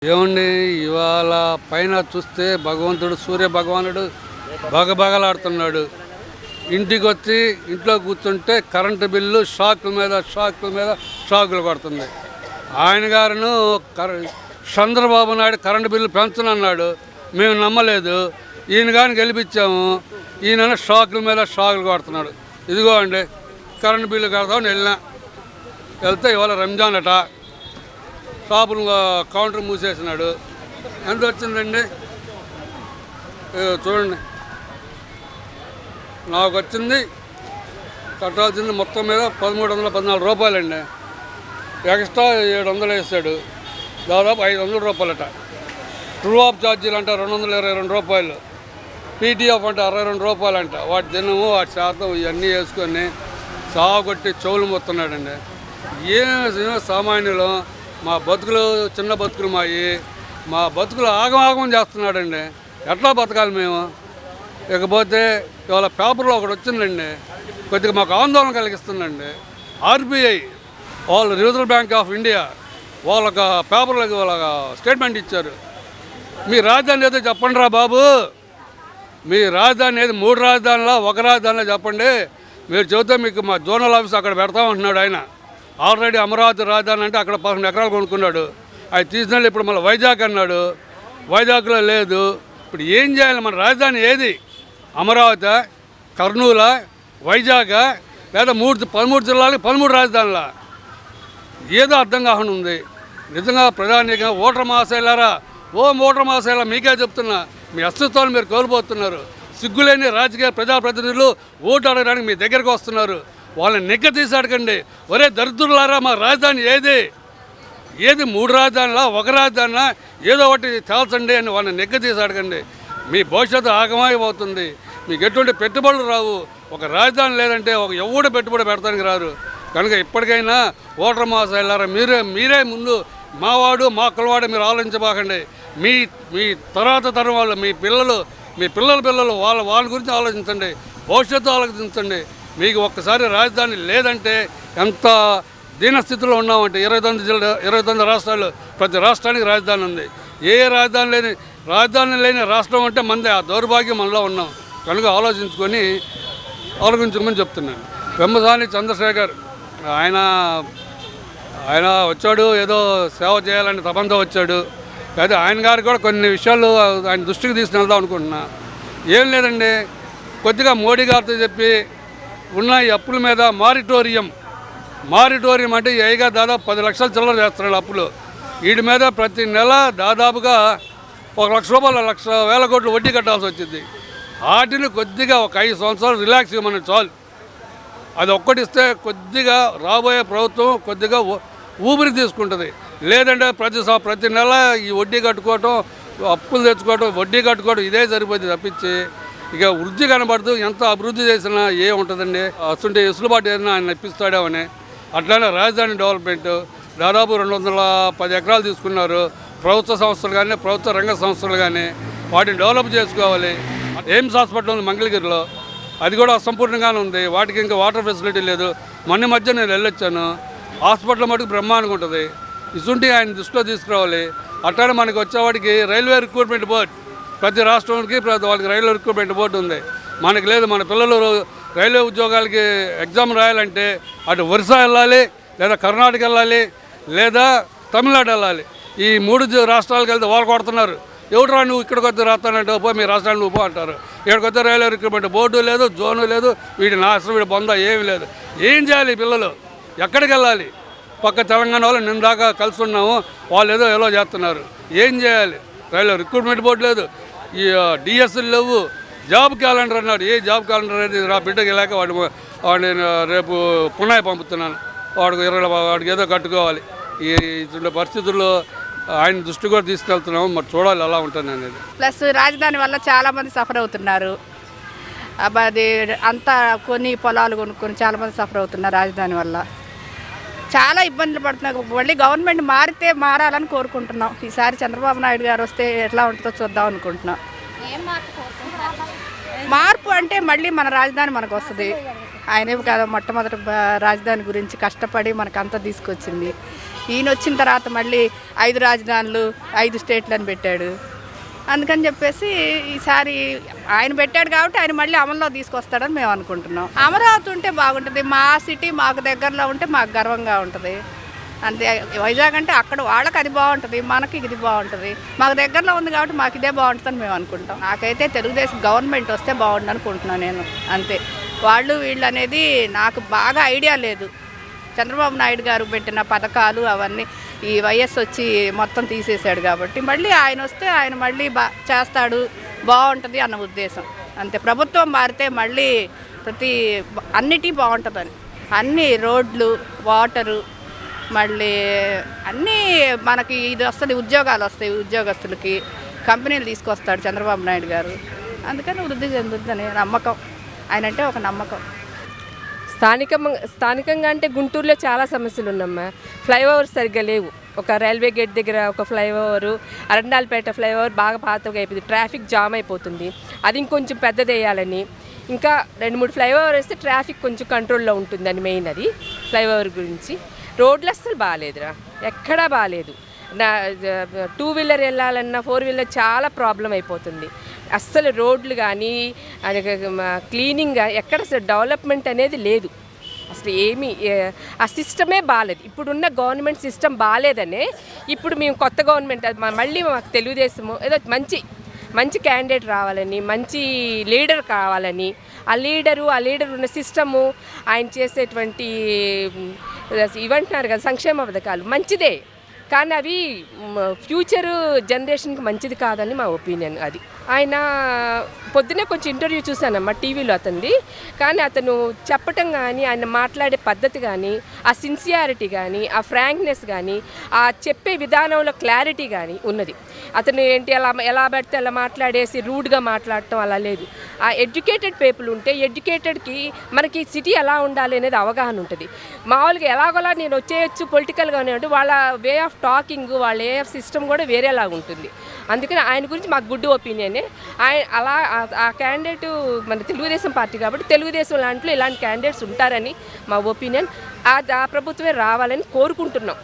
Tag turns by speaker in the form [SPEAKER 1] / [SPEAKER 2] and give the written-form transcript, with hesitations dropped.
[SPEAKER 1] ఏమండి ఇవాళ పైన చూస్తే భగవంతుడు సూర్య భగవానుడు బగబగలాడుతున్నాడు. ఇంటికి వచ్చి ఇంట్లో కూర్చుంటే కరెంటు బిల్లు షాకుల మీద షాకులు కొడుతుంది. ఆయన గారును చంద్రబాబు నాయుడు కరెంటు బిల్లు పెంచనన్నాడు, మేము నమ్మలేదు. ఈయన కానీ గెలిపించాము, ఈయన షాకుల మీద షాకులు కొడుతున్నాడు. ఇదిగో అండి కరెంటు బిల్లు కడతామని వెళ్తే ఇవాళ రంజాన్ అట, షాపులు కౌంటర్ మూసేసినాడు. ఎంత వచ్చిందండి చూడండి, నాకు వచ్చింది కట్టాల్సింది మొత్తం మీద 1314 రూపాయలండి. ఎక్స్ట్రా 700 వేసాడు, దాదాపు 500 రూపాయలట. ట్రూ ఆఫ్ ఛార్జీలు అంట 222 రూపాయలు, పీటీఎఫ్ అంటే 62 రూపాయలంట. వాటి దినము వాటి శాతం ఇవన్నీ వేసుకొని సాగొట్టి చెవులు మొత్తున్నాడండి. ఏం సామాన్యులు, మా బతుకులు చిన్న బతుకులు మా బతుకులు ఆగం చేస్తున్నాడండి. ఎట్లా బతకాలి మేము? ఇకపోతే ఇవాళ పేపర్లో ఒకటి వచ్చిందండి, కొద్దిగా మాకు ఆందోళన కలిగిస్తుందండి. ఆర్బీఐ వాళ్ళు రిజర్వ్ బ్యాంక్ ఆఫ్ ఇండియా వాళ్ళకి పేపర్లకు వాళ్ళ స్టేట్మెంట్ ఇచ్చారు. మీ రాజధాని ఏదో చెప్పండి రా బాబు, మీ రాజధాని ఏది 3 రాజధానిలో 1 రాజధానిలో చెప్పండి. మీరు చెబితే మీకు మా జోనల్ ఆఫీస్ అక్కడ పెడతామంటున్నాడు ఆయన. ఆల్రెడీ అమరావతి రాజధాని అంటే అక్కడ 11 ఎకరాలు కొనుక్కున్నాడు, అది తీసినాడు. ఇప్పుడు మళ్ళీ వైజాగ్ అన్నాడు, వైజాగ్లో లేదు. ఇప్పుడు ఏం చేయాలి? మన రాజధాని ఏది? అమరావతి, కర్నూలు, వైజాగ్, లేదా 13 జిల్లాలకు 13 రాజధానుల? ఏదో అర్థం కాకుండా ఉంది. నిజంగా ప్రధానిగా ఓటర్ మహాశైలారా, ఓటర్ మహాశైలా మీకే చెప్తున్నా, మీ అస్తిత్వాన్ని మీరు కోల్పోతున్నారు. సిగ్గులేని రాజకీయ ప్రజాప్రతినిధులు ఓటు అడగడానికి మీ దగ్గరకు వస్తున్నారు. వాళ్ళని నెగ్గ తీసి అడగండి. ఒరే దరిద్రులారా, మా రాజధాని ఏది 3 రాజధానిలా 1 రాజధానిలా ఏదో ఒకటి తేల్చండి అని వాళ్ళని నెగ్గ తీసి అడగండి. మీ భవిష్యత్తు ఆగమైపోతుంది. మీకు ఎటువంటి పెట్టుబడులు రావు. ఒక రాజధాని లేదంటే ఎవడు పెట్టుబడి పెడతానికి రారు. కనుక ఇప్పటికైనా ఓటర్ మహాశైలారా, మీరే ముందు మావాడు మా కులవాడు మీరు ఆలోచించబాకండి. మీ తర్వాత తరం వాళ్ళు, మీ పిల్లలు వాళ్ళ గురించి ఆలోచించండి, భవిష్యత్తు ఆలోచించండి. మీకు ఒక్కసారి రాజధాని లేదంటే ఎంత దీనస్థితిలో ఉన్నామంటే 29 రాష్ట్రాలు, ప్రతి రాష్ట్రానికి రాజధాని ఉంది. ఏ రాజధాని లేని రాష్ట్రం అంటే మందే. ఆ దౌర్భాగ్యం మనలో ఉన్నాం. కనుక ఆలోచించమని చెప్తున్నాను. పెమ్మసాని చంద్రశేఖర్ ఆయన వచ్చాడు, ఏదో సేవ చేయాలని తపంతో వచ్చాడు. అయితే ఆయన గారు కూడా కొన్ని విషయాలు ఆయన దృష్టికి తీసుకెళ్దాం అనుకుంటున్నా. ఏం లేదండి, కొద్దిగా మోడీ గారితో చెప్పి ఉన్న ఈ అప్పుల మీద మారిటోరియం అంటే ఏగా దాదాపు 10 లక్షల చిల్లర చేస్తున్నాడు అప్పులు. వీటి మీద ప్రతి నెల దాదాపుగా 1 లక్ష రూపాయలు, 1,00,000 కోట్లు వడ్డీ కట్టాల్సి వచ్చింది. వాటిని కొద్దిగా ఒక 5 సంవత్సరాలు రిలాక్స్ ఇవ్వమని చాలు. అది ఒక్కటిస్తే కొద్దిగా రాబోయే ప్రభుత్వం కొద్దిగా ఊపిరి తీసుకుంటుంది. లేదంటే ప్రతి నెల ఈ వడ్డీ కట్టుకోవటం, అప్పులు తెచ్చుకోవటం, వడ్డీ కట్టుకోవడం ఇదే సరిపోతుంది తప్పించి ఇక వృద్ధి కనబడుతూ ఎంత అభివృద్ధి చేసినా ఉంటుందండి. అసలు ఎసులుబాటు ఏదైనా ఆయన ఇప్పిస్తాడేమని. అట్లానే రాజధాని డెవలప్మెంట్ దాదాపు 210 ఎకరాలు తీసుకున్నారు. ప్రభుత్వ సంస్థలు కానీ, ప్రభుత్వ రంగ సంస్థలు కానీ వాటిని డెవలప్ చేసుకోవాలి. ఎయిమ్స్ హాస్పిటల్ ఉంది మంగళగిరిలో, అది కూడా అసంపూర్ణంగానే ఉంది. వాటికి ఇంకా వాటర్ ఫెసిలిటీ లేదు. మధ్య నేను వెళ్ళొచ్చాను. హాస్పిటల్ మటుకు బ్రహ్మాండంగా ఉంటుంది. ఇసుంటి ఆయన దృష్టిలో తీసుకురావాలి. అట్లానే మనకి వచ్చేవాడికి రైల్వే రిక్రూట్మెంట్ బోర్డు, ప్రతి రాష్ట్రానికి వాళ్ళకి రైల్వే రిక్రూట్మెంట్ బోర్డు ఉంది. మనకి లేదు. మన పిల్లలు రైల్వే ఉద్యోగాలకి ఎగ్జామ్ రాయాలంటే అటు ఒరిస్సా వెళ్ళాలి, లేదా కర్ణాటక వెళ్ళాలి, లేదా తమిళనాడు వెళ్ళాలి. ఈ 3 రాష్ట్రాలకు వెళ్తే వాళ్ళు కొడుతున్నారు. ఎవరు రా నువ్వు ఇక్కడికి వద్ద రాస్తానంటే పో, మీ రాష్ట్రాన్ని నువ్వు పో అంటారు. ఇక్కడికి వద్ద రైల్వే రిక్రూట్మెంట్ బోర్డు లేదు, జోను లేదు, వీడి నాశనం, వీడి బొంద ఏమీ లేదు. ఏం చేయాలి పిల్లలు? ఎక్కడికి వెళ్ళాలి? పక్క తెలంగాణ వాళ్ళు నిన్న దాకా కలిసి ఉన్నాము, వాళ్ళు ఏదో చేస్తున్నారు. ఏం చేయాలి? రైల్వే రిక్రూట్మెంట్ బోర్డు లేదు, ఈ డిఎస్లు లేవు, జాబ్ క్యాలెండర్ అన్నాడు. ఏ జాబ్ క్యాలెండర్ అనేది రా బిడ్డకి వెళ్ళాక వాడిని రేపు పునాయి పంపుతున్నాను, వాడికి ఏదో కట్టుకోవాలి. ఇటువంటి పరిస్థితుల్లో ఆయన దృష్టి కూడా తీసుకెళ్తున్నాము. మరి చూడాలి ఎలా ఉంటుంది అనేది.
[SPEAKER 2] ప్లస్ రాజధాని వల్ల చాలామంది సఫర్ అవుతున్నారు. అది అంతా కొన్ని పొలాలు కొనుక్కొని చాలామంది సఫర్ అవుతున్నారు రాజధాని వల్ల. చాలా ఇబ్బందులు పడుతున్నారు. మళ్ళీ గవర్నమెంట్ మారాలని కోరుకుంటున్నాం. ఈసారి చంద్రబాబు నాయుడు గారు వస్తే ఎట్లా ఉంటుందో చూద్దాం అనుకుంటున్నాం. మార్పు అంటే మళ్ళీ మన రాజధాని మనకు వస్తుంది. ఆయనే కదా మొట్టమొదటి రాజధాని గురించి కష్టపడి మనకంతా తీసుకొచ్చింది. ఈయన వచ్చిన తర్వాత మళ్ళీ 5 రాజధానులు 5 స్టేట్లను పెట్టాడు. అందుకని చెప్పేసి ఈసారి ఆయన పెట్టాడు కాబట్టి ఆయన మళ్ళీ అమల్లో తీసుకొస్తాడని మేము అనుకుంటున్నాం. అమరావతి ఉంటే బాగుంటుంది. మా సిటీ మాకు దగ్గరలో ఉంటే మాకు గర్వంగా ఉంటుంది. అంతే. వైజాగ్ అంటే అక్కడ వాళ్ళకి అది బాగుంటుంది, మనకి ఇది బాగుంటుంది. మాకు దగ్గరలో ఉంది కాబట్టి మాకు ఇదే బాగుంటుందని మేము అనుకుంటాం. నాకైతే తెలుగుదేశం గవర్నమెంట్ వస్తే బాగుండు అనుకుంటున్నాను నేను. అంతే. వాళ్ళు వీళ్ళు అనేది నాకు బాగా ఐడియా లేదు. చంద్రబాబు నాయుడు గారు పెట్టిన పథకాలు అవన్నీ ఈ వైఎస్ వచ్చి మొత్తం తీసేశాడు కాబట్టి మళ్ళీ ఆయన వస్తే ఆయన మళ్ళీ చేస్తాడు, బాగుంటుంది అన్న ఉద్దేశం. అంతే. ప్రభుత్వం మారితే మళ్ళీ అన్నిటి బాగుంటుందని, అన్ని రోడ్లు, వాటరు, మళ్ళీ అన్నీ మనకి ఇది వస్తుంది, ఉద్యోగాలు వస్తాయి, ఉద్యోగస్తులకి కంపెనీలు తీసుకొస్తాడు చంద్రబాబు నాయుడు గారు. అందుకని వృద్ధి చెందుతుందని నమ్మకం. ఆయన అంటే ఒక నమ్మకం.
[SPEAKER 3] స్థానికంగా అంటే గుంటూరులో చాలా సమస్యలు ఉన్నామ్మా. ఫ్లైఓవర్స్ సరిగ్గా లేవు. ఒక రైల్వే గేట్ దగ్గర ఒక ఫ్లైఓవరు, అరండాలపేట ఫ్లైఓవర్ బాగా పాతగా అయిపోయింది, ట్రాఫిక్ జామ్ అయిపోతుంది. అది ఇంకొంచెం పెద్దది వేయాలని, ఇంకా 2-3 ఫ్లైఓవర్ వేస్తే ట్రాఫిక్ కొంచెం కంట్రోల్లో ఉంటుందని మెయిన్ అది ఫ్లైఓవర్ గురించి. రోడ్లు అస్సలు బాగాలేదురా, ఎక్కడా బాగాలేదు. 2 వీలర్ వెళ్ళాలన్నా 4 వీలర్ చాలా ప్రాబ్లం అయిపోతుంది. అస్సలు రోడ్లు కానీ క్లీనింగ్ ఎక్కడ అసలు డెవలప్మెంట్ అనేది లేదు. అసలు ఆ సిస్టమే బాగాలేదు. ఇప్పుడున్న గవర్నమెంట్ సిస్టమ్ బాగాలేదనే ఇప్పుడు మేము కొత్త గవర్నమెంట్ మళ్ళీ మాకు తెలుగుదేశము ఏదో మంచి క్యాండిడేట్ రావాలని, మంచి లీడర్ కావాలని, ఆ లీడర్ ఉన్న సిస్టము, ఆయన చేసేటువంటి ఇవంటున్నారు కదా సంక్షేమ పథకాలు మంచిదే, కానీ అవి ఫ్యూచర్ జనరేషన్కి మంచిది కాదని మా ఒపీనియన్. అది ఆయన పొద్దునే కొంచెం ఇంటర్వ్యూ చూశానమ్మా టీవీలో అతనిది. కానీ అతను చెప్పటం కానీ, ఆయన మాట్లాడే పద్ధతి కానీ, ఆ సిన్సియారిటీ కానీ, ఆ ఫ్రాంక్నెస్ కానీ, ఆ చెప్పే విధానంలో క్లారిటీ కానీ ఉన్నది. అతను ఏంటి ఎలా పడితే అలా మాట్లాడేసి రూడ్గా మాట్లాడటం అలా లేదు. ఆ ఎడ్యుకేటెడ్ పీపుల్ ఉంటే ఎడ్యుకేటెడ్కి మనకి సిటీ ఎలా ఉండాలి అనేది అవగాహన ఉంటుంది. మామూలుగా ఎలాగోలా నేను వచ్చేయచ్చు పొలిటికల్గానే ఉంటే వాళ్ళ వే ఆఫ్ టాకింగ్, వాళ్ళ వే ఆఫ్ సిస్టమ్ కూడా వేరేలాగా ఉంటుంది. అందుకని ఆయన గురించి మాకు గుడ్ ఒపీనియనే. ఆయన ఆ క్యాండిడేట్ మన తెలుగుదేశం పార్టీ కాబట్టి తెలుగుదేశం లాంటిలో ఇలాంటి క్యాండిడేట్స్ ఉంటారని మా ఒపీనియన్. ఆ ప్రభుత్వమే రావాలని కోరుకుంటున్నాం.